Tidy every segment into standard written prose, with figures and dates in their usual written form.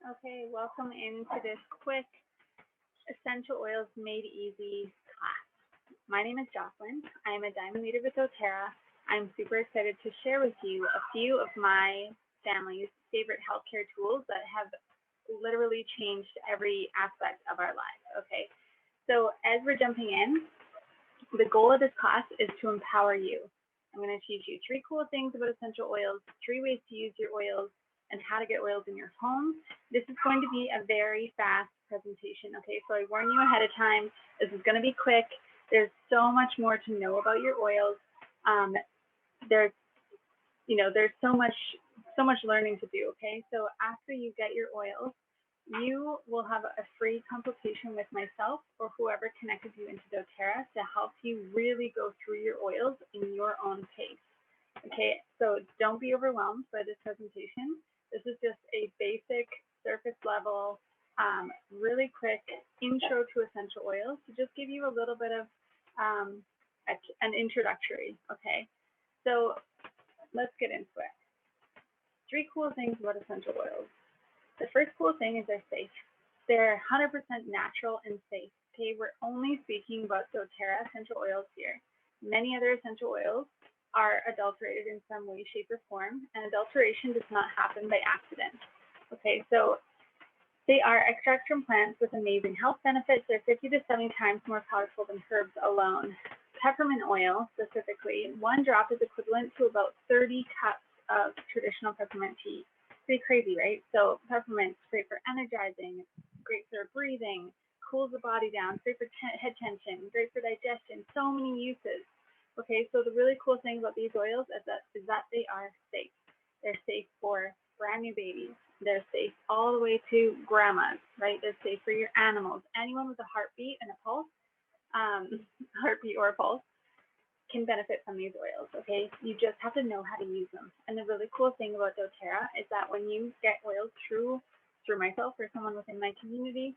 Okay, welcome into this quick Essential Oils Made Easy class. My name is Jocelyn. I am a Diamond Leader with doTERRA. I'm super excited to share with you a few of my family's favorite healthcare tools that have literally changed every aspect of our lives. Okay, so as we're jumping in, the goal of this class is to empower you. I'm going to teach you 3 cool things about essential oils, 3 ways to use your oils, and how to get oils in your home. This is going to be a very fast presentation, okay? So I warn you ahead of time, this is going to be quick. There's so much more to know about your oils. There's so much learning to do, okay? So after you get your oils, you will have a free consultation with myself or whoever connected you into doTERRA to help you really go through your oils in your own pace. Okay, so don't be overwhelmed by this presentation. This is just a basic surface level, really quick intro to essential oils to just give you a little bit of an introductory, okay? So let's get into it. 3 cool things about essential oils. The first cool thing is they're safe. They're 100% natural and safe. Okay, we're only speaking about doTERRA essential oils here. Many other essential oils are adulterated in some way, shape, or form, and adulteration does not happen by accident. Okay, so they are extracts from plants with amazing health benefits. They're 50 to 70 times more powerful than herbs alone. Peppermint oil, specifically, 1 drop is equivalent to about 30 cups of traditional peppermint tea. Pretty crazy, right? So peppermint's great for energizing, great for breathing, cools the body down, great for head tension, great for digestion, so many uses. Okay, so the really cool thing about these oils is that they are safe. They're safe for brand new babies. They're safe all the way to grandmas, right? They're safe for your animals. Anyone with a heartbeat and a pulse, heartbeat or a pulse, can benefit from these oils, okay? You just have to know how to use them. And the really cool thing about doTERRA is that when you get oils through myself or someone within my community,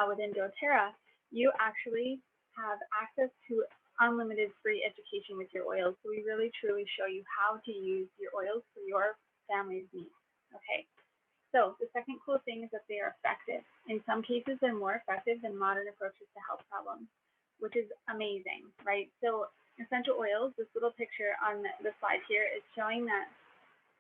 within doTERRA, you actually have access to unlimited free education with your oils. So we really truly show you how to use your oils for your family's needs, okay? So the second cool thing is that they are effective. In some cases, they're more effective than modern approaches to health problems, which is amazing, right? So essential oils, this little picture on the slide here is showing that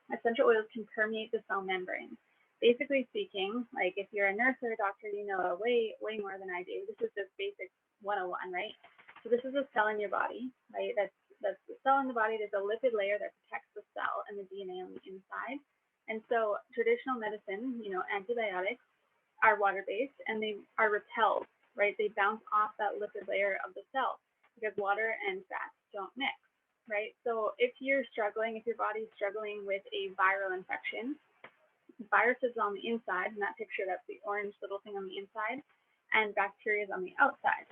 essential oils can permeate the cell membrane. Basically speaking, like if you're a nurse or a doctor, you know way more than I do. This is just basic 101, right? So this is a cell in your body, right? That's the cell in the body. There's a lipid layer that protects the cell and the DNA on the inside. And so traditional medicine, antibiotics are water-based and they are repelled, right? They bounce off that lipid layer of the cell because water and fats don't mix, right? So if your body's struggling with a viral infection, virus is on the inside, in that picture, that's the orange little thing on the inside, and bacteria is on the outside.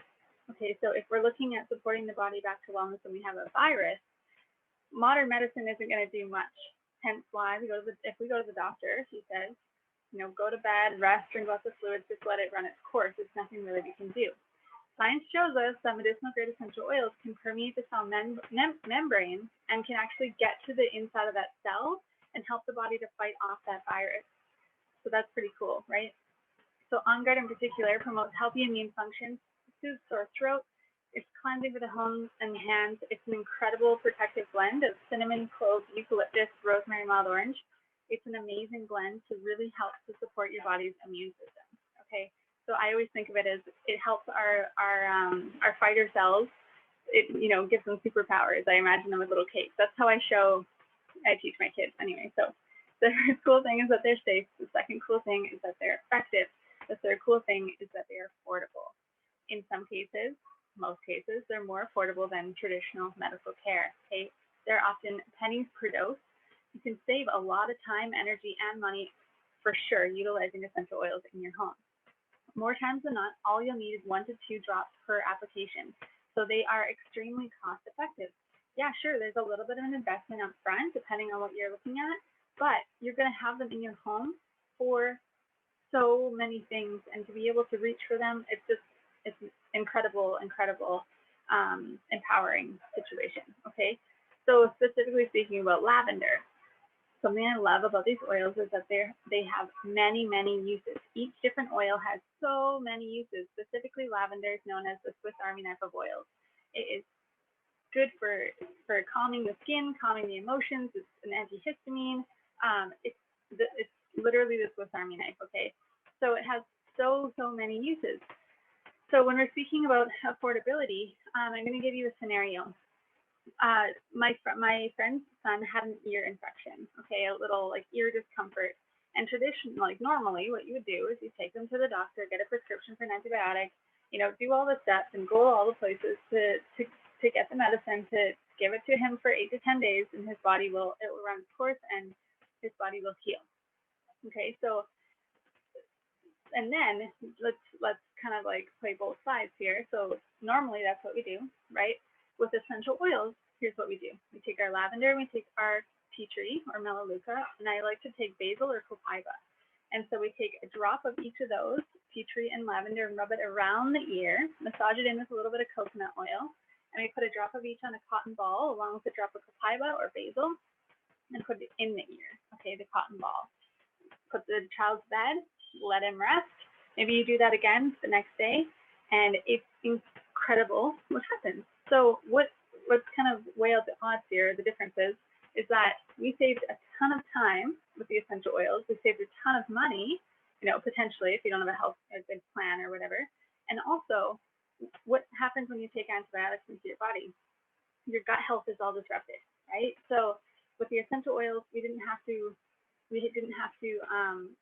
Okay, so if we're looking at supporting the body back to wellness when we have a virus, modern medicine isn't going to do much. Hence why if we go to the doctor, he says, go to bed, rest, drink lots of fluids, just let it run its course. There's nothing really we can do. Science shows us that medicinal grade essential oils can permeate the cell membrane and can actually get to the inside of that cell and help the body to fight off that virus. So that's pretty cool, right? So On Guard in particular promotes healthy immune function, soothes sore throat, it's cleansing for the home and hands. It's an incredible protective blend of cinnamon, cloves, eucalyptus, rosemary, mild orange. It's an amazing blend to really help to support your body's immune system, okay? So I always think of it as it helps our fighter cells. It gives them superpowers. I imagine them with little cakes. That's how I teach my kids anyway. So the first cool thing is that they're safe. The second cool thing is that they're effective. The third cool thing is that they are affordable. In some cases, most cases, they're more affordable than traditional medical care. Okay, they're often pennies per dose. You can save a lot of time, energy, and money for sure utilizing essential oils in your home. More times than not, all you'll need is 1 to 2 drops per application. So they are extremely cost effective. Yeah, sure, there's a little bit of an investment up front depending on what you're looking at, but you're going to have them in your home for so many things, and to be able to reach for them, it's incredible, empowering situation, okay? So specifically speaking about lavender, Something I love about these oils is that they have many, many uses. Each different oil has so many uses. Specifically, lavender is known as the Swiss Army knife of oils. It is good for calming the skin, calming the emotions. It's an antihistamine. It's literally the Swiss Army knife. Okay, so it has so many uses. So when we're speaking about affordability, I'm going to give you a scenario. My friend's son had an ear infection, okay, a little like ear discomfort. And normally what you would do is you take them to the doctor, get a prescription for an antibiotic, do all the steps and go to all the places to get the medicine, to give it to him for 8 to 10 days, and it will run its course and his body will heal. Okay, so, and then let's kind of like play both sides here. So normally that's what we do, right? With essential oils, here's what we do. We take our lavender, we take our tea tree or melaleuca, and I like to take basil or copaiba. And so we take a drop of each of those, tea tree and lavender, and rub it around the ear, massage it in with a little bit of coconut oil, and we put a drop of each on a cotton ball along with a drop of copaiba or basil, and put it in the ear, okay, the cotton ball. Put the child to bed, let him rest. Maybe you do that again the next day, and it's incredible what happens. So what's kind of weigh out the odds here, the differences, is that we saved a ton of time with the essential oils. We saved a ton of money, potentially if you don't have a good plan or whatever. And also, what happens when you take antibiotics into your body? Your gut health is all disrupted, right? So with the essential oils, we didn't have to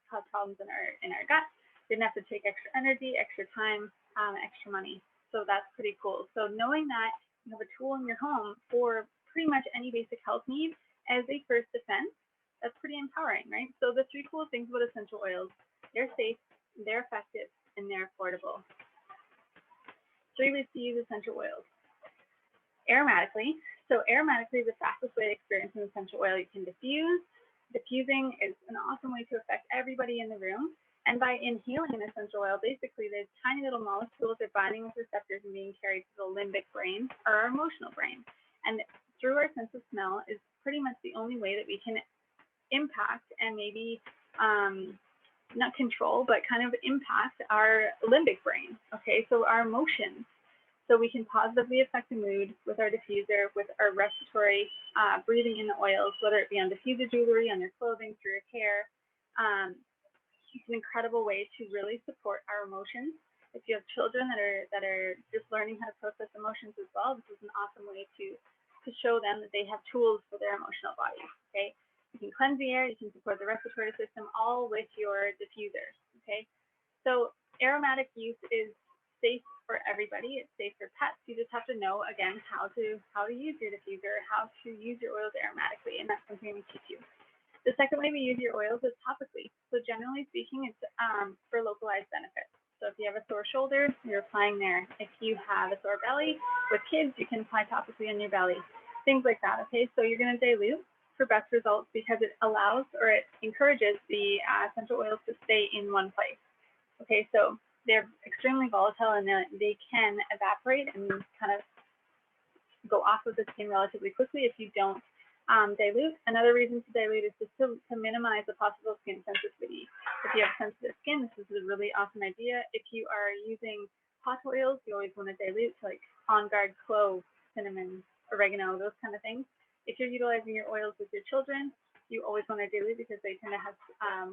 cause problems in our gut. Didn't have to take extra energy, extra time, extra money. So that's pretty cool. So knowing that you have a tool in your home for pretty much any basic health need as a first defense, that's pretty empowering, right? So the 3 cool things about essential oils: they're safe, they're effective, and they're affordable. 3 ways to use essential oils. Aromatically. So aromatically is the fastest way to experience an essential oil. You can diffuse. Diffusing is an awesome way to affect everybody in the room. And by inhaling an essential oil, basically the tiny little molecules are binding with receptors and being carried to the limbic brain, or our emotional brain. And through our sense of smell is pretty much the only way that we can impact and maybe not control, but kind of impact our limbic brain. Okay, so our emotions. So we can positively affect the mood with our diffuser, with our respiratory, breathing in the oils, whether it be on diffuser jewelry, on your clothing, through your hair. It's an incredible way to really support our emotions. If you have children that are just learning how to process emotions as well, this is an awesome way to show them that they have tools for their emotional body. Okay, you can cleanse the air, you can support the respiratory system, all with your diffuser. Okay, so aromatic use is safe for everybody. It's safe for pets. You just have to know, again, how to use your diffuser, how to use your oils aromatically, and that's something we teach you. The second way we use your oils is topically. So generally speaking, it's for localized benefits. So if you have a sore shoulder, you're applying there. If you have a sore belly, with kids, you can apply topically on your belly. Things like that, okay? So you're going to dilute for best results because it allows or it encourages the essential oils to stay in one place. Okay, so they're extremely volatile and they can evaporate and kind of go off of the skin relatively quickly if you don't dilute. Another reason to dilute is just to minimize the possible skin sensitivity. If you have sensitive skin, this is a really awesome idea. If you are using hot oils, you always want to dilute to like On Guard clove, cinnamon, oregano, those kind of things. If you're utilizing your oils with your children, you always want to dilute because they tend to have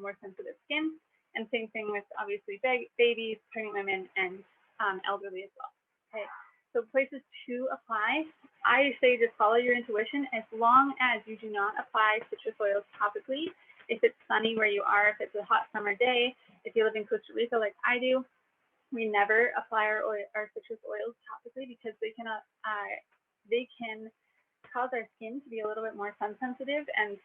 more sensitive skin. And same thing with obviously babies, pregnant women, and elderly as well. Okay. So places to apply, I say just follow your intuition as long as you do not apply citrus oils topically. If it's sunny where you are, if it's a hot summer day, if you live in Costa Rica like I do, we never apply our citrus oils topically because they can cause our skin to be a little bit more sun sensitive and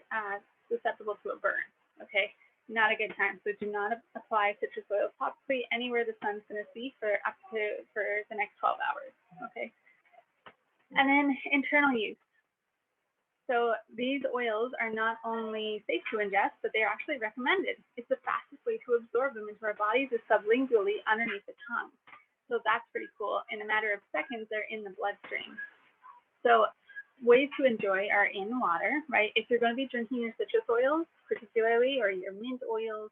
susceptible to a burn. Okay, not a good time. So do not apply citrus oil topically anywhere the sun's going to see for the next 12 hours. Okay, and then internal use. So these oils are not only safe to ingest, but they are actually recommended. It's the fastest way to absorb them into our bodies is sublingually underneath the tongue. So that's pretty cool. In a matter of seconds, they're in the bloodstream. So ways to enjoy are in water, right? If you're going to be drinking your citrus oils, particularly, or your mint oils,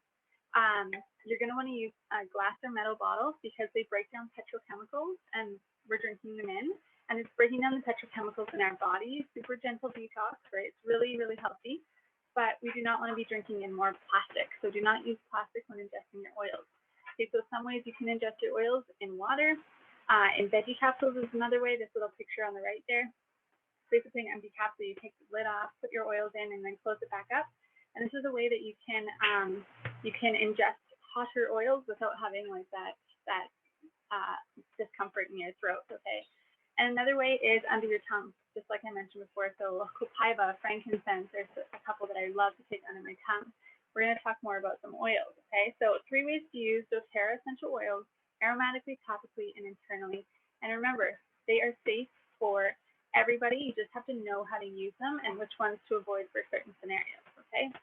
um, you're going to want to use glass or metal bottles because they break down petrochemicals and we're drinking them in. And it's breaking down the petrochemicals in our body. Super gentle detox, right? It's really, really healthy. But we do not want to be drinking in more plastic. So do not use plastic when ingesting your oils. Okay, so some ways you can ingest your oils in water. In veggie capsules is another way. This little picture on the right there. Basically an empty capsule, you take the lid off, put your oils in, and then close it back up. And this is a way that you can ingest hotter oils without having like that discomfort in your throat. Okay. And another way is under your tongue, just like I mentioned before. So copaiba, frankincense, there's a couple that I love to take under my tongue. We're going to talk more about some oils. Okay. So 3 ways to use doTERRA essential oils: aromatically, topically, and internally. And remember, they are safe for everybody. You just have to know how to use them and which ones to avoid for certain scenarios. Okay.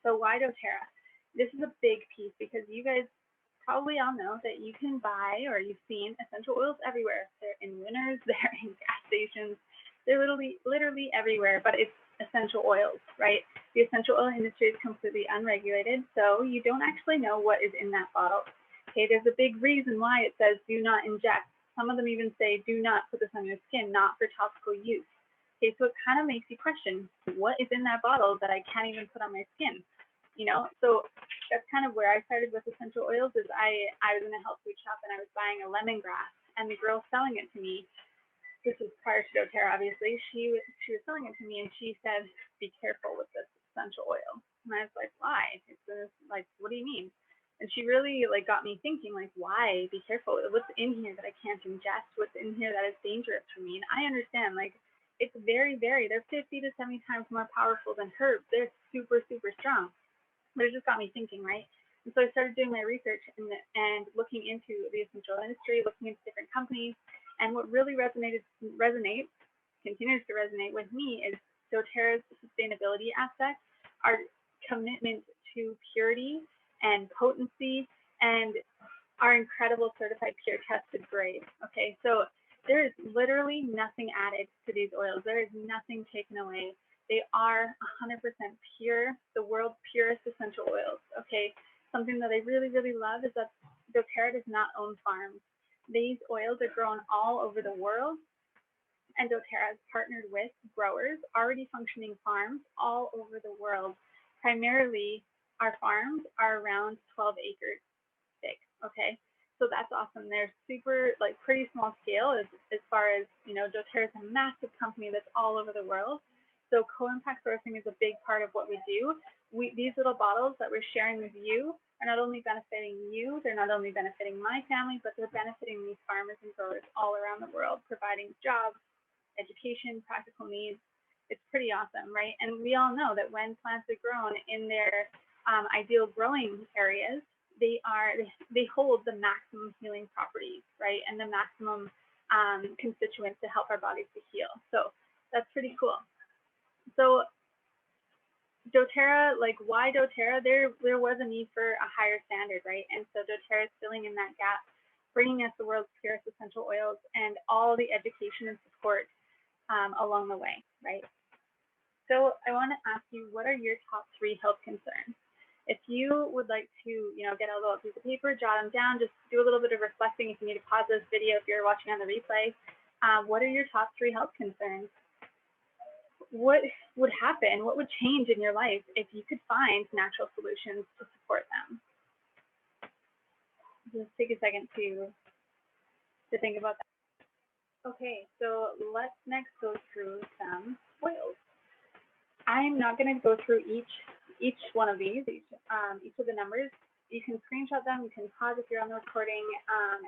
So why doTERRA? This is a big piece because you guys probably all know that you can buy, or you've seen, essential oils everywhere. They're in Winners, they're in gas stations, they're literally everywhere, but it's essential oils, right? The essential oil industry is completely unregulated, so you don't actually know what is in that bottle. Okay, there's a big reason why it says do not inject. Some of them even say do not put this on your skin, not for topical use. Okay, so it kind of makes you question what is in that bottle that I can't even put on my skin. So that's kind of where I started with essential oils. Is I was in a health food shop and I was buying a lemongrass, and the girl selling it to me, this was prior to doTERRA, obviously, she was selling it to me, and she said, be careful with this essential oil. And I was like, why? It's like, what do you mean? And she really like got me thinking, like, why be careful? What's in here that I can't ingest? What's in here that is dangerous for me? And I understand, like, it's very, they're 50 to 70 times more powerful than herbs. They're super, super strong. But it just got me thinking, right? And so I started doing my research and looking into the essential industry, looking into different companies. And what really continues to resonate with me is doTERRA's sustainability aspect, our commitment to purity and potency, and our incredible certified pure tested grade. Okay, so there is literally nothing added to these oils. There is nothing taken away. They are 100% pure, the world's purest essential oils. Okay, something that I really, really love is that doTERRA does not own farms. These oils are grown all over the world, and doTERRA has partnered with growers, already functioning farms all over the world. Primarily, our farms are around 12 acres big. Okay, so that's awesome. They're super, like, pretty small scale as far as, doTERRA is a massive company that's all over the world. So co-impact sourcing is a big part of what we do. These little bottles that we're sharing with you are not only benefiting you, they're not only benefiting my family, but they're benefiting these farmers and growers all around the world, providing jobs, education, practical needs. It's pretty awesome, right? And we all know that when plants are grown in their ideal growing areas, they hold the maximum healing properties, right? And the maximum constituents to help our bodies to heal. So that's pretty cool. So doTERRA, like, why doTERRA? There was a need for a higher standard, right? And so doTERRA is filling in that gap, bringing us the world's purest essential oils and all the education and support along the way, right? So I want to ask you, what are your top 3 health concerns? If you would like to, get a little piece of paper, jot them down, just do a little bit of reflecting. If you need to pause this video, if you're watching on the replay, what are your top 3 health concerns? What would happen? What would change in your life if you could find natural solutions to support them? Just take a second to think about that. Okay, so let's next go through some oils. I'm not going to go through each one of these, each of the numbers. You can screenshot them. You can pause if you're on the recording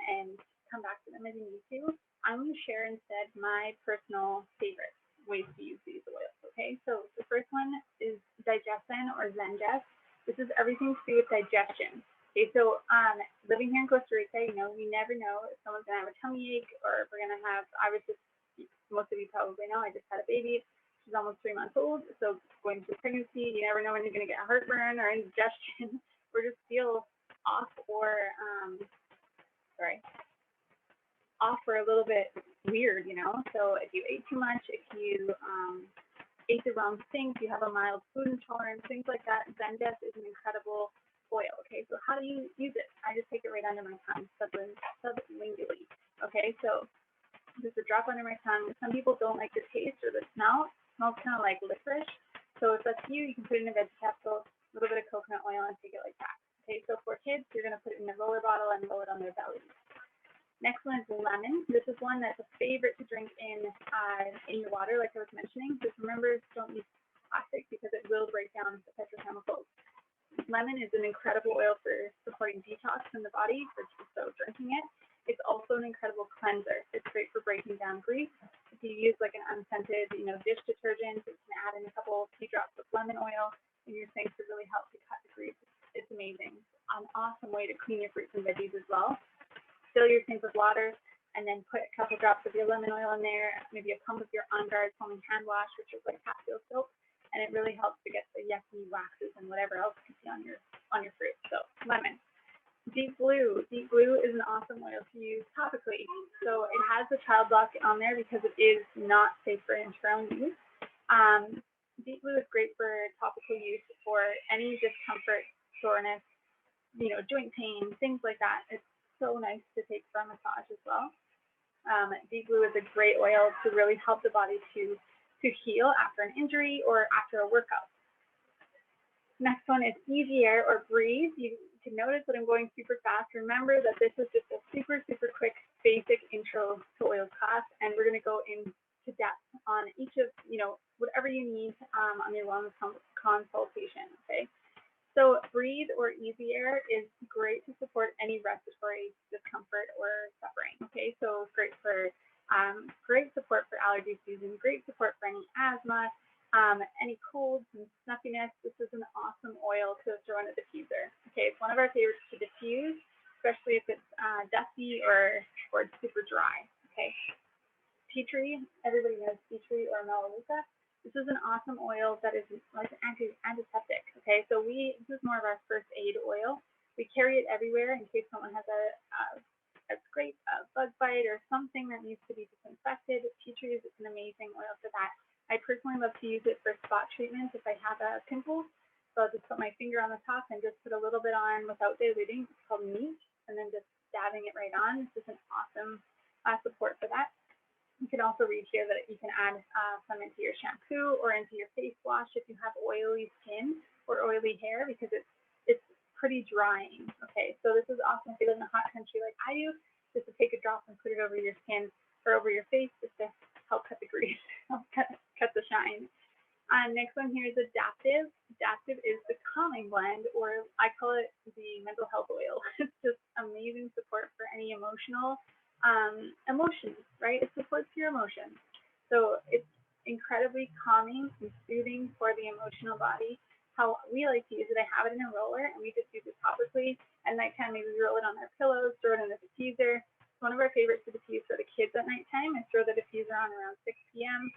and come back to them if you need to. I'm going to share instead my personal favorite ways to use these oils. Okay, so the first one is Digessin or Zengest. This is everything to do with digestion. Okay, so living here in Costa Rica, we never know if someone's gonna have a tummy ache or if we're gonna have. Most of you probably know, I just had a baby. She's almost 3 months old, so going through pregnancy, you never know when you're gonna get heartburn or indigestion or just feel off or off or a little bit weird, So if you ate too much, if you ate the wrong things, you have a mild food intolerance, things like that, Zendesk is an incredible oil. Okay, so how do you use it? I just take it right under my tongue, sublingually. Okay, so just a drop under my tongue. Some people don't like the taste or the smell. It smells kind of like licorice. So if that's you, you can put it in a veg capsule, a little bit of coconut oil, and take it like that. Okay, so for kids, you're going to put it in a roller bottle and roll it on their belly. Next one is lemon. This is one that's a favorite to drink in your water, like I was mentioning. Just remember, don't use plastic because it will break down the petrochemicals. Lemon is an incredible oil for supporting detox in the body, so drinking it. It's also an incredible cleanser. It's great for breaking down grease. If you use like an unscented, dish detergent, you can add in a couple few drops of lemon oil in your sink to really help to cut the grease. It's amazing. An awesome way to clean your fruits and veggies as well. Fill your sink with water, and then put a couple drops of your lemon oil in there, maybe a pump of your On Guard foaming hand wash, which is like Hatfield soap, and it really helps to get the yucky waxes and whatever else you see on your fruit. So lemon. Deep Blue. Deep Blue is an awesome oil to use topically. So it has the child lock on there because it is not safe for internal use. Deep Blue is great for topical use for any discomfort, soreness, joint pain, things like that. It's so nice to take for a massage as well. Deep Blue is a great oil to really help the body to heal after an injury or after a workout. Next one is Easy Air or Breathe. You can notice that I'm going super fast. Remember that this is just a super, super quick basic intro to oils class, and we're going to go into depth on each of, whatever you need on your wellness consultation, okay? So Breathe or Easy Air is great to support any respiratory discomfort or suffering. Okay, so it's great for great support for allergy season, great support for any asthma, any colds and snuffiness. This is an awesome oil to throw in a diffuser. Okay, it's one of our favorites to diffuse, especially if it's dusty or it's super dry. Okay, tea tree. Everybody knows tea tree or melaleuca. This is an awesome oil that is like antiseptic. Okay, so this is more of our first aid oil. We carry it everywhere in case someone has a great bug bite or something that needs to be disinfected. Tea tree is an amazing oil for that. I personally love to use it for spot treatments if I have a pimple. So I'll just put my finger on the top and just put a little bit on without diluting. It's called Neat, and then just dabbing it right on. This is an awesome support for that. You can also read here that you can add some into your shampoo or into your face wash if you have oily skin or oily hair, because it's pretty drying. Okay, so this is awesome if you live in a hot country like I do, just to take a drop and put it over your skin or over your face just to help cut the grease, help cut the shine. Next one here is Adaptive. Adaptive is the calming blend, or I call it the mental health oil. It's just amazing support for any emotions, right? It supports your emotions. So it's incredibly calming and soothing for the emotional body. How we like to use it, I have it in a roller, and we just use it topically. At nighttime, maybe we roll it on our pillows, throw it in the diffuser. It's one of our favorites to diffuse for the kids at nighttime. I throw the diffuser on around 6 p.m.,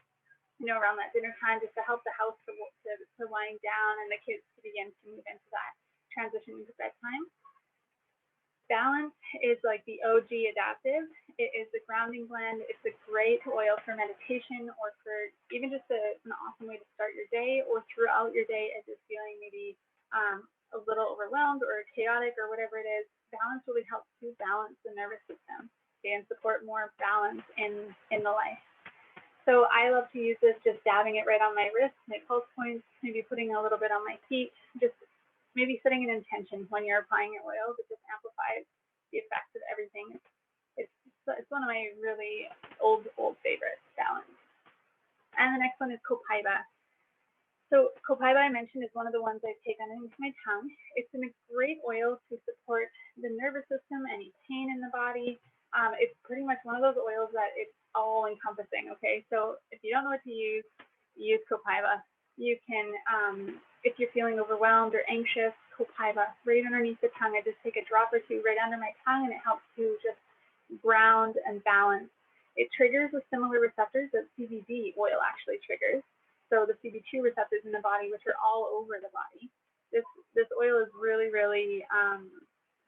around that dinner time, just to help the house to wind down and the kids to begin to move into that transition into bedtime. Balance is like the OG Adaptive. It is the grounding blend. It's a great oil for meditation or for even just an awesome way to start your day or throughout your day as you're feeling maybe a little overwhelmed or chaotic or whatever it is. Balance really helps to balance the nervous system, okay, and support more balance in the life. So I love to use this just dabbing it right on my wrist, my pulse points, maybe putting a little bit on my feet, just maybe setting an intention when you're applying your oil that just amplifies the effects of everything. It's one of my really old favorites, Balance. And the next one is Copaiba. So Copaiba, I mentioned, is one of the ones I've taken into my tongue. It's a great oil to support the nervous system, any pain in the body. It's pretty much one of those oils that it's all encompassing. Okay, so if you don't know what to use Copaiba. You can, if you're feeling overwhelmed or anxious, Copaiba right underneath the tongue. I just take a drop or two right under my tongue, and it helps to just ground and balance. It triggers the similar receptors that CBD oil actually triggers. So the CB2 receptors in the body, which are all over the body. This oil is really, really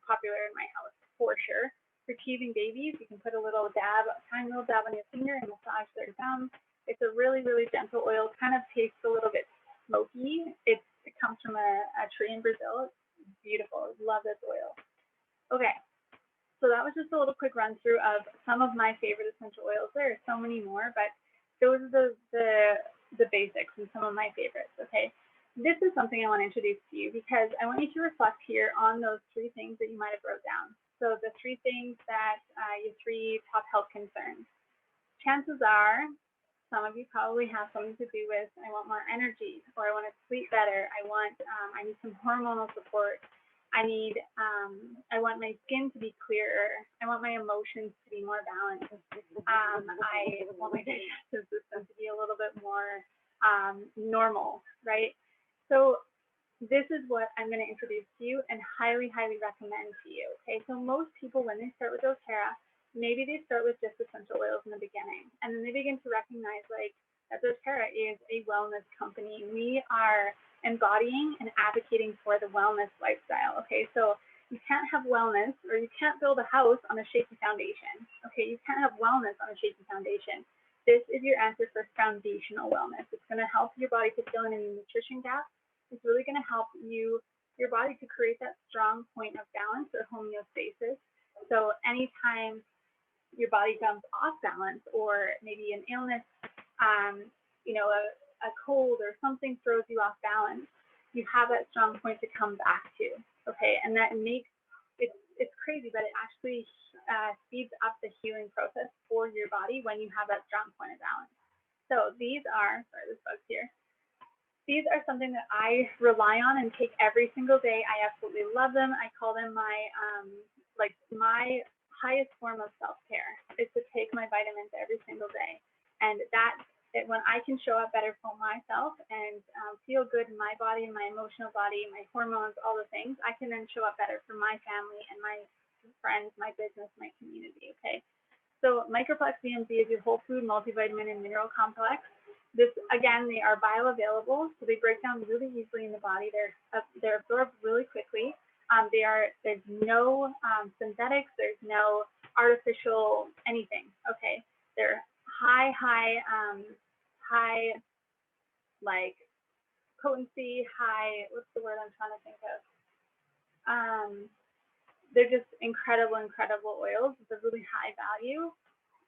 popular in my house for sure. For teething babies, you can put a little dab, a tiny little dab on your finger and massage their gums. It's a really, really gentle oil. Kind of tastes a little bit smoky. It comes from a tree in Brazil. It's beautiful. Love this oil. Okay, so that was just a little quick run through of some of my favorite essential oils. There are so many more, but those are the basics and some of my favorites. Okay, this is something I want to introduce to you because I want you to reflect here on those 3 things that you might have wrote down. So the 3 things that your 3 top health concerns. Chances are, some of you probably have something to do with, I want more energy, or I want to sleep better. I need some hormonal support. I want my skin to be clearer. I want my emotions to be more balanced. I want my digestive system to be a little bit more normal, right? So this is what I'm going to introduce to you and highly, highly recommend to you. Okay, so most people, when they start with doTERRA, maybe they start with just essential oils in the beginning, and then they begin to recognize like that doTERRA is a wellness company. We are embodying and advocating for the wellness lifestyle. Okay, so you can't have wellness, or you can't build a house on a shaky foundation. Okay, you can't have wellness on a shaky foundation. This is your answer for foundational wellness. It's going to help your body to fill in any nutrition gaps. It's really going to help your body to create that strong point of balance or homeostasis. So anytime your body comes off balance, or maybe an illness, a cold or something throws you off balance, you have that strong point to come back to. Okay, and that makes it's crazy, but it actually speeds up the healing process for your body when you have that strong point of balance. So these are, sorry, this bug's here. These are something that I rely on and take every single day. I absolutely love them. I call them my my highest form of self-care is to take my vitamins every single day. And when I can show up better for myself and feel good in my body, and my emotional body, my hormones, all the things, I can then show up better for my family and my friends, my business, my community. Okay. So Microplex VMC is your whole food multivitamin and mineral complex. This, again, they are bioavailable, so they break down really easily in the body. They're absorbed really quickly. There's no synthetics, there's no artificial anything. Okay, they're high like potency, high, what's the word I'm trying to think of? They're just incredible oils with a really high value.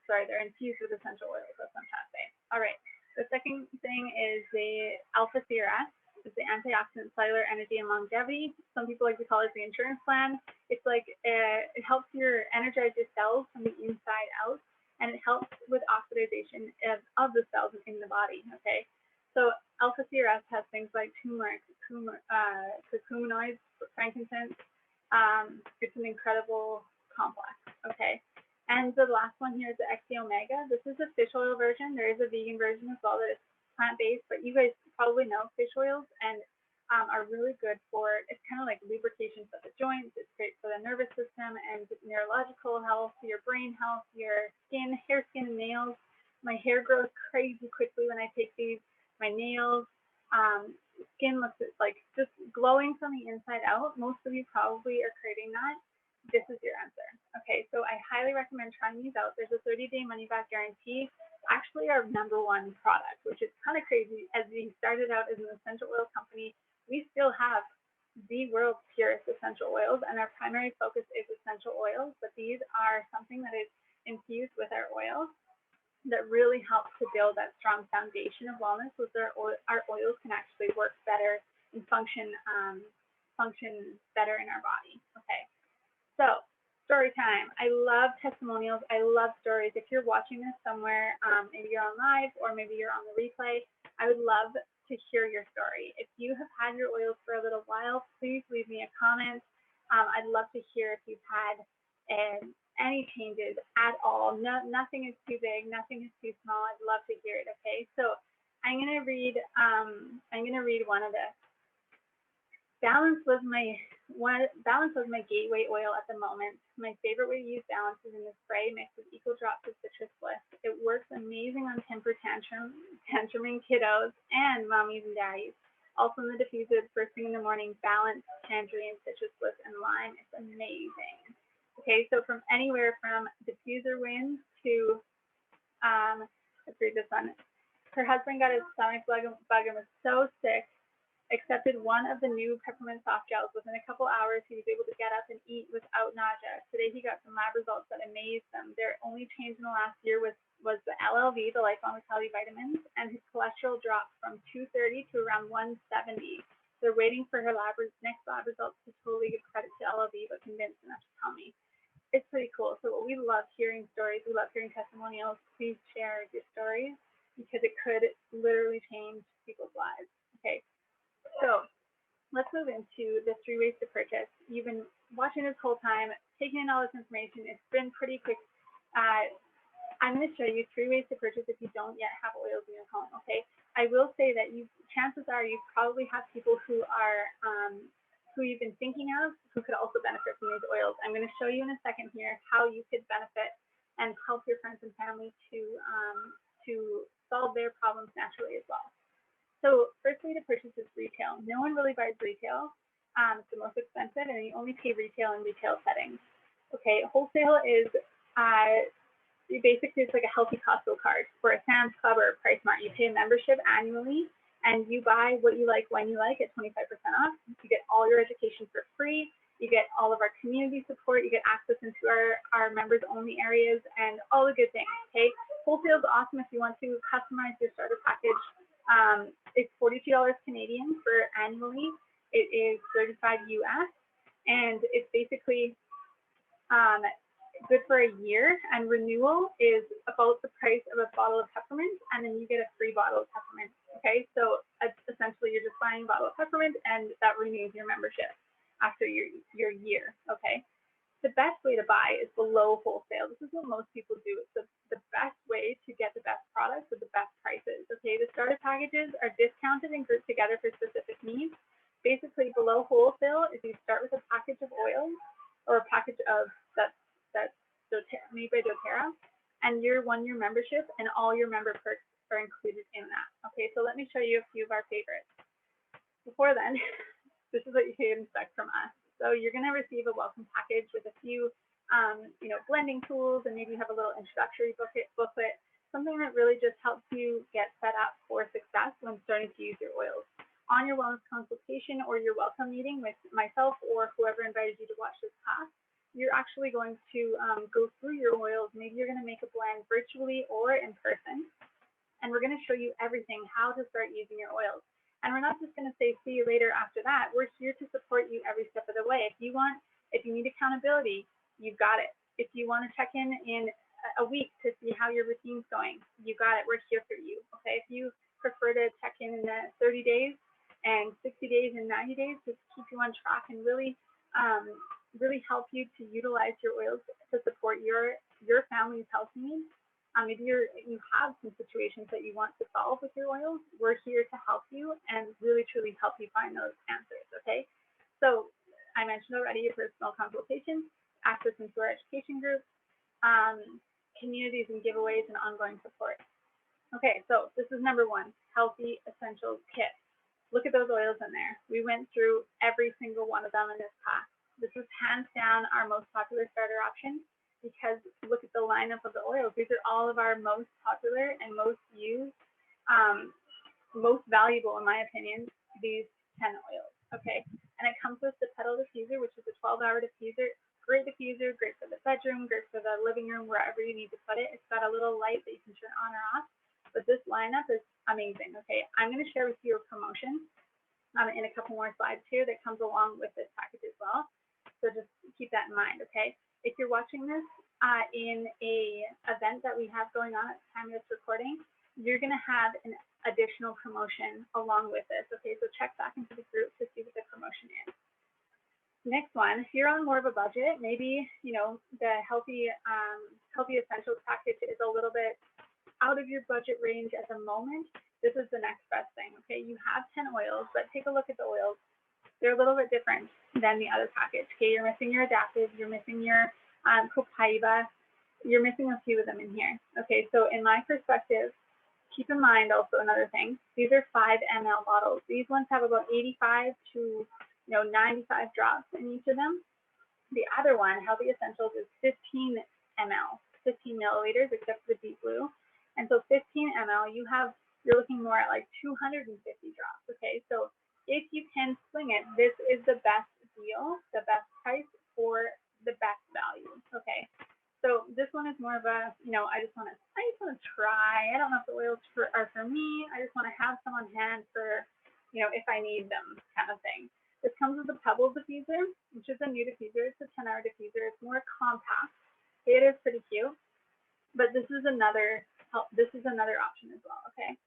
Sorry, they're infused with essential oils. That's what I'm trying to say. All right. The second thing is the Alpha CRS. It's the antioxidant, cellular energy, and longevity. Some people like to call it the insurance plan. It's like it helps energize your cells from the inside out, and it helps with oxidation of the cells in the body. Okay, so Alpha CRS has things like turmeric, curcuminoids, frankincense. It's an incredible complex. Okay. And the last one here is the XC Omega. This is a fish oil version. There is a vegan version as well that is plant-based, but you guys probably know fish oils and are really good for, it's kind of like lubrication for the joints. It's great for the nervous system and neurological health, your brain health, your skin, hair, skin, and nails. My hair grows crazy quickly when I take these. My nails, skin looks like just glowing from the inside out. Most of you probably are craving that. This is your answer. Okay, so I highly recommend trying these out. There's a 30-day money-back guarantee. Actually, our #1 product, which is kind of crazy. As we started out as an essential oil company, we still have the world's purest essential oils, and our primary focus is essential oils. But these are something that is infused with our oils that really helps to build that strong foundation of wellness. So our oils can actually work better and function better in our body. Okay. So, story time. I love testimonials. I love stories. If you're watching this somewhere, maybe you're on live or maybe you're on the replay, I would love to hear your story. If you have had your oils for a little while, please leave me a comment. I'd love to hear if you've had any changes at all. Nothing is too big. Nothing is too small. I'd love to hear it. Okay, so I'm gonna read one of this. Balance was my gateway oil at the moment. My favorite way to use Balance is in the spray mixed with equal drops of Citrus Bliss. It works amazing on temper tantruming kiddos and mommies and daddies. Also in the diffuser first thing in the morning, Balance, tangerine, Citrus Bliss, and lime. It's amazing. Okay, so from anywhere from diffuser winds to, let's read this one. Her husband got his stomach bug and was so sick, accepted one of the new peppermint soft gels. Within a couple hours, he was able to get up and eat without nausea. Today, he got some lab results that amazed them. Their only change in the last year was the LLV, the lifelong vitality vitamins, and his cholesterol dropped from 230 to around 170. They're waiting for her next lab results to totally give credit to LLV, but convinced enough to tell me. It's pretty cool. So we love hearing stories. We love hearing testimonials. Please share your stories because it could literally change people's lives. Okay, so let's move into the 3 ways to purchase. You've been watching this whole time, taking in all this information. It's been pretty quick. I'm going to show you 3 ways to purchase if you don't yet have oils in your home. Okay, I will say that chances are you probably have people who are who you've been thinking of who could also benefit from these oils. I'm going to show you in a second here how you could benefit and help your friends and family to solve their problems naturally as well. So first way to purchase is retail. No one really buys retail. It's the most expensive, and you only pay retail in retail settings. Okay, wholesale is basically it's like a healthy Costco card for a Sam's Club or a PriceSmart. You pay a membership annually, and you buy what you like when you like at 25% off. You get all your education for free. You get all of our community support. You get access into our members only areas and all the good things. Okay, wholesale is awesome if you want to customize your starter package. It's $42 Canadian for annually. It is 35 US, and it's basically good for a year, and renewal is about the price of a bottle of peppermint, and then you get a free bottle of peppermint. Okay, so essentially you're just buying a bottle of peppermint, and that renews your membership after your year. Okay, the best way to buy is below wholesale. This is what most people do. It's the best way to get the best products with the best prices. Okay, the starter packages are discounted and grouped together for specific needs. Basically, below wholesale, if you start with a package of oils or a package of that's made by doTERRA, and your 1-year membership and all your member perks are included in that. Okay, so let me show you a few of our favorites. Before then, this is what you can expect from us. So you're going to receive a welcome package with a few, blending tools, and maybe you have a little introductory booklet, something that really just helps you get set up for success when starting to use your oils. On your wellness consultation or your welcome meeting with myself or whoever invited you to watch this class, you're actually going to go through your oils. Maybe you're going to make a blend virtually or in person, and we're going to show you everything, how to start using your oils. And we're not just going to say, see you later after that. We're here to support you every step of the way. If you need accountability, you've got it. If you want to check in a week to see how your routine's going, you got it. We're here for you. Okay. If you prefer to check in 30 days and 60 days and 90 days, just keep you on track and really help you to utilize your oils to support your family's health needs. Maybe you have some situations that you want to solve with your oils. We're here to help you and really truly help you find those answers. Okay, so I mentioned already your personal consultation, access into our education groups, communities and giveaways, and ongoing support. Okay, so this is number 1, Healthy Essentials Kit. Look at those oils in there. We went through every single one of them in this class. This is hands down our most popular starter option because look at the lineup of the oils. These are all of our most popular and most used, most valuable, in my opinion, these 10 oils. Okay, and it comes with the Petal Diffuser, which is a 12-hour diffuser. Great diffuser, great for the bedroom, great for the living room, wherever you need to put it. It's got a little light that you can turn on or off. But this lineup is amazing. Okay, I'm going to share with you a promotion in a couple more slides here that comes along with this package as well. So just keep that in mind. Okay, if you're watching this in a event that we have going on at the time of this recording, you're going to have an additional promotion along with this. Okay, so check back into the group to see what the promotion is. Next one, if you're on more of a budget, maybe the healthy essentials package is a little bit out of your budget range at the moment. This is the next best thing. Okay, you have 10 oils, but take a look at the oils. They're a little bit different than the other package. Okay, you're missing your Adaptive, you're missing your Copaiba, you're missing a few of them in here. Okay, so in my perspective, keep in mind also another thing. These are 5 ml bottles. These ones have about 85 to 95 drops in each of them. The other one, Healthy Essentials, is 15 ml, 15 milliliters, except for the deep blue. And so 15 ml, you're looking more at like 250 drops. Okay, so if you can swing it, this is the best deal, the best price for the best value. Okay, so this one is more of a, I just want to try. I don't know if the oils are for me. I just want to have some on hand for, if I need them, kind of thing. This comes with a Pebble diffuser, which is a new diffuser. It's a 10-hour diffuser. It's more compact. It is pretty cute, but this is another option as well. Okay.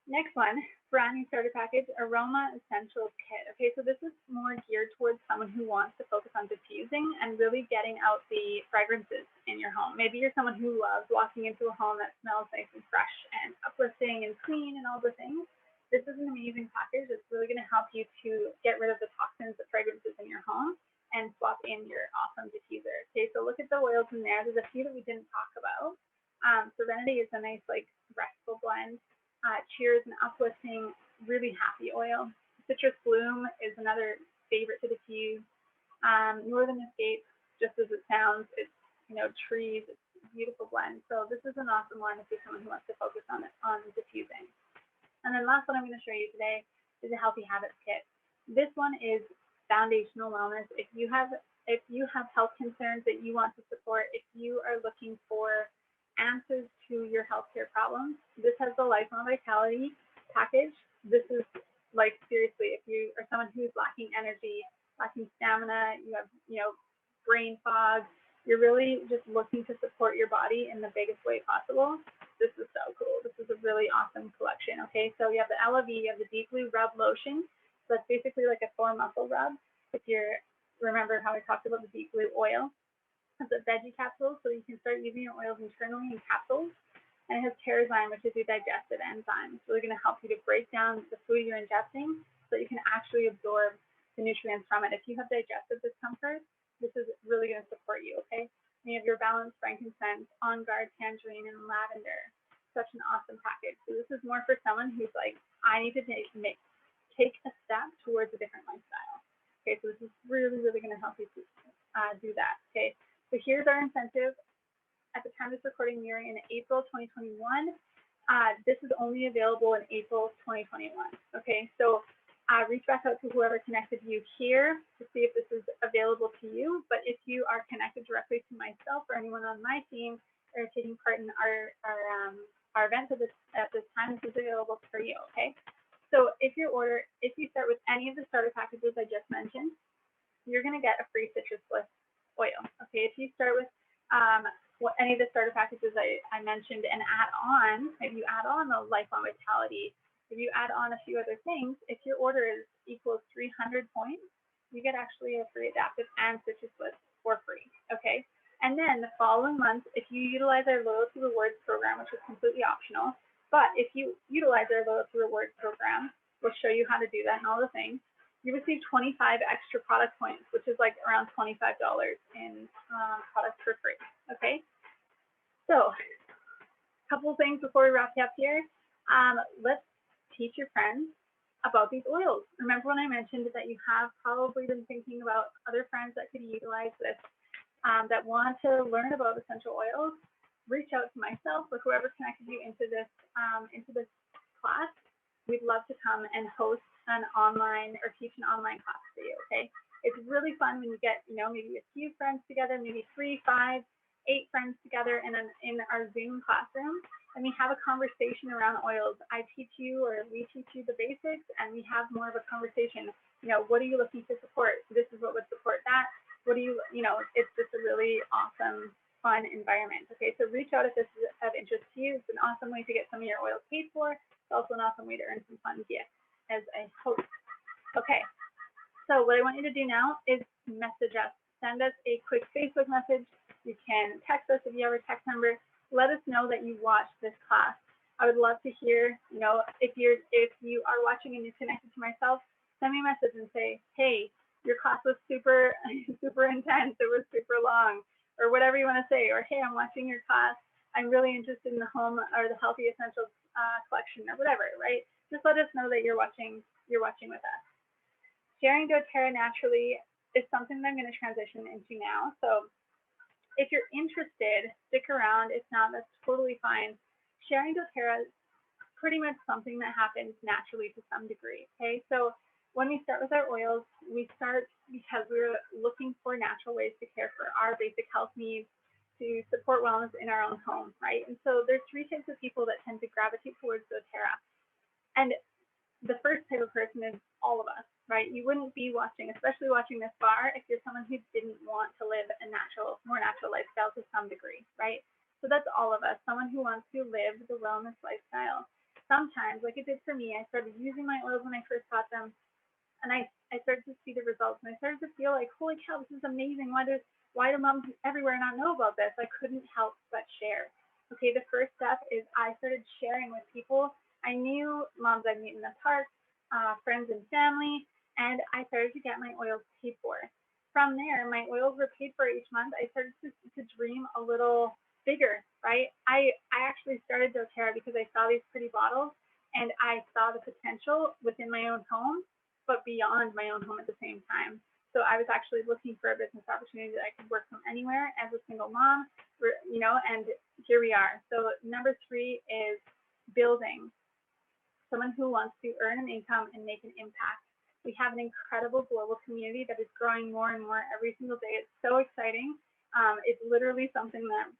Next one, brand new starter package, Aroma Essentials Kit. Okay, so this is more geared towards someone who wants to focus on diffusing and really getting out the fragrances in your home. Maybe you're someone who loves walking into a home that smells nice and fresh and uplifting and clean and all the things. This is an amazing package. It's really going to help you to get rid of the toxins, the fragrances in your home, and swap in your awesome diffuser. Okay, so look at the oils in there. There's a few that we didn't talk about. Serenity is a nice, like, restful blend. Cheers and uplifting, really happy oil. Citrus Bloom is another favorite to diffuse. Northern Escape, just as it sounds, it's trees, it's a beautiful blend. So this is an awesome one if you're someone who wants to focus on diffusing. And then last one I'm going to show you today is a Healthy Habits Kit. This one is foundational wellness. If you have health concerns that you want to support, if you are looking for answers to your healthcare problems, this has the Lifelong Vitality package. This is, like, seriously, if you are someone who's lacking energy, lacking stamina, you have brain fog, you're really just looking to support your body in the biggest way possible, this is so cool. This is a really awesome collection. Okay, so you have the LV, you have the Deep Blue Rub Lotion. So that's basically like a sore muscle rub. If you remember how I talked about the Deep Blue oil, it's a veggie capsule, so you can start using your oils internally in capsules. And it has Terrazyme, which is your digestive enzyme. It's really going to help you to break down the food you're ingesting so that you can actually absorb the nutrients from it. If you have digestive discomfort, this is really going to support you, okay? And you have your balanced frankincense, On Guard tangerine, and lavender. Such an awesome package. So this is more for someone who's like, I need to take a step towards a different lifestyle. Okay, so this is really, really going to help you to do that, okay? So here's our incentive. At the time of this recording, we're in April 2021. This is only available in April 2021. Okay, so reach back out to whoever connected you here to see if this is available to you. But if you are connected directly to myself or anyone on my team or taking part in our event at this time, this is available for you. Okay, so if you start with any of the starter packages I just mentioned, you're going to get a free citrus bliss oil. Okay, if you start with any of the starter packages I mentioned and if you add on the Lifelong Vitality, if you add on a few other things, if your order equals 300 points, you get actually a free adaptive and citrus bliss for free. Okay, and then the following month, if you utilize our loyalty rewards program, which is completely optional, but if you utilize our loyalty rewards program, we'll show you how to do that and all the things. You receive 25 extra product points, which is like around $25 in products for free. Okay, so a couple of things before we wrap up here. Let's teach your friends about these oils. Remember when I mentioned that you have probably been thinking about other friends that could utilize this, that want to learn about essential oils? Reach out to myself or whoever connected you into this class. We'd love to come and host an online or teach an online class for you. Okay, it's really fun when you get maybe a few friends together, maybe 3, 5, 8 friends together in our Zoom classroom, and we have a conversation around oils. I teach you, or we teach you, the basics, and we have more of a conversation. What are you looking to support? This is what would support that. What do you it's just a really awesome, fun environment. Okay, so reach out if this is of interest to you. It's an awesome way to get some of your oils paid for. It's also an awesome way to earn some fun gifts as a host. Okay, so what I want you to do now is message us. Send us a quick Facebook message. You can text us if you have our text number. Let us know that you watched this class. I would love to hear, if you are watching and you're connected to myself, send me a message and say, hey, your class was super, super intense. It was super long, or whatever you want to say. Or, hey, I'm watching your class. I'm really interested in the home or the Healthy Essentials collection, or whatever, right? Just let us know that you're watching with us. Sharing doTERRA naturally is something that I'm going to transition into now. So if you're interested, stick around. If not, that's totally fine. Sharing doTERRA is pretty much something that happens naturally to some degree. Okay, so when we start with our oils, we start because we're looking for natural ways to care for our basic health needs, to support wellness in our own home, right? And so there's three types of people that tend to gravitate towards doTERRA. And the first type of person is all of us, right? You wouldn't be watching, especially watching this far, if you're someone who didn't want to live a more natural lifestyle to some degree, right? So that's all of us, someone who wants to live the wellness lifestyle. Sometimes, like it did for me, I started using my oils when I first got them, and I started to see the results, and I started to feel like, holy cow, this is amazing. Why do moms everywhere not know about this? I couldn't help but share. Okay, the first step is I started sharing with people I knew, moms I'd meet in the park, friends and family, and I started to get my oils paid for. From there, my oils were paid for each month. I started to dream a little bigger, right? I actually started doTERRA because I saw these pretty bottles and I saw the potential within my own home, but beyond my own home at the same time. So I was actually looking for a business opportunity that I could work from anywhere as a single mom, and here we are. So number 3 is building. Someone who wants to earn an income and make an impact. We have an incredible global community that is growing more and more every single day. It's so exciting. It's literally something that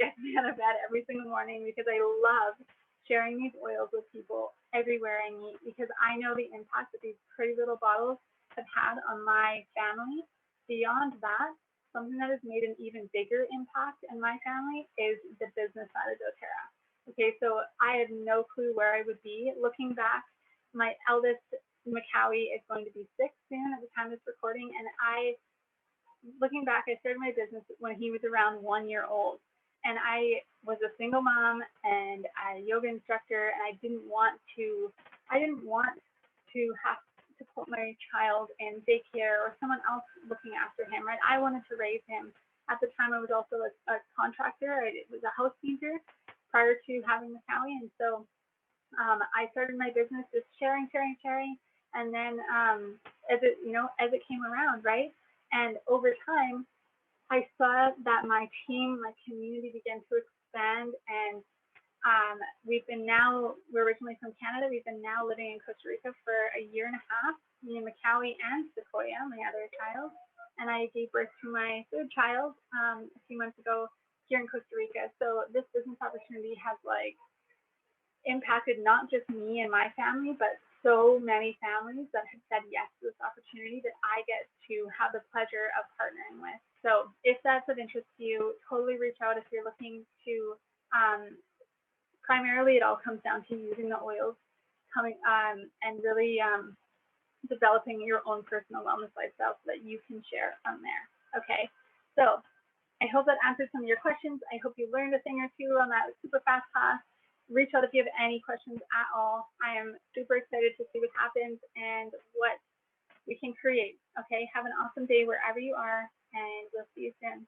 gets me out of bed every single morning because I love sharing these oils with people everywhere I meet because I know the impact that these pretty little bottles have had on my family. Beyond that, something that has made an even bigger impact in my family is the business side of doTERRA. Okay, so I had no clue where I would be. Looking back, my eldest, Macawi, is going to be 6 soon at the time of this recording, and looking back, I started my business when he was around 1 year old. And I was a single mom and a yoga instructor, and I didn't want to have to put my child in daycare or someone else looking after him, right? I wanted to raise him. At the time, I was also a contractor. I was a house painter prior to having Macawi, and so I started my business just sharing, and then as it came around, right? And over time, I saw that my team, my community began to expand, and we're originally from Canada. We've been now living in Costa Rica for a year and a half, me and Macawi and Sequoia, my other child. And I gave birth to my third child a few months ago here in Costa Rica. So this business opportunity has impacted not just me and my family, but so many families that have said yes to this opportunity that I get to have the pleasure of partnering with. So if that's of interest to you, totally reach out if you're looking to, primarily it all comes down to using the oils and really developing your own personal wellness lifestyle so that you can share from there. Okay, so I hope that answered some of your questions. I hope you learned a thing or two on that super fast class. Reach out if you have any questions at all. I am super excited to see what happens and what we can create. Okay, have an awesome day wherever you are, and we'll see you soon.